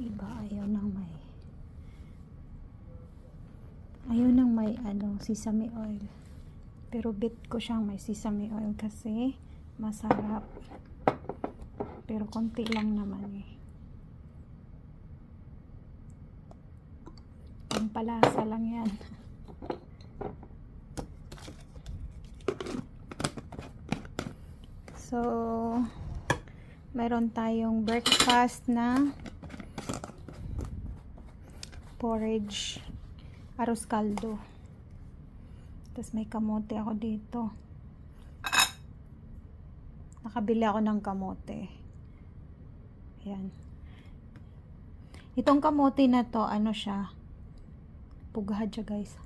Iba ayaw nang may sesame oil. Pero bet ko siyang may sesame oil kasi masarap. Pero konti lang naman eh. Pampalasa lang yan. So, meron tayong breakfast na porridge, arroz caldo. Tapos may kamote ako dito. Nakabili ako ng kamote. Ayan. Itong kamote na to, ano siya? Pugad siya guys.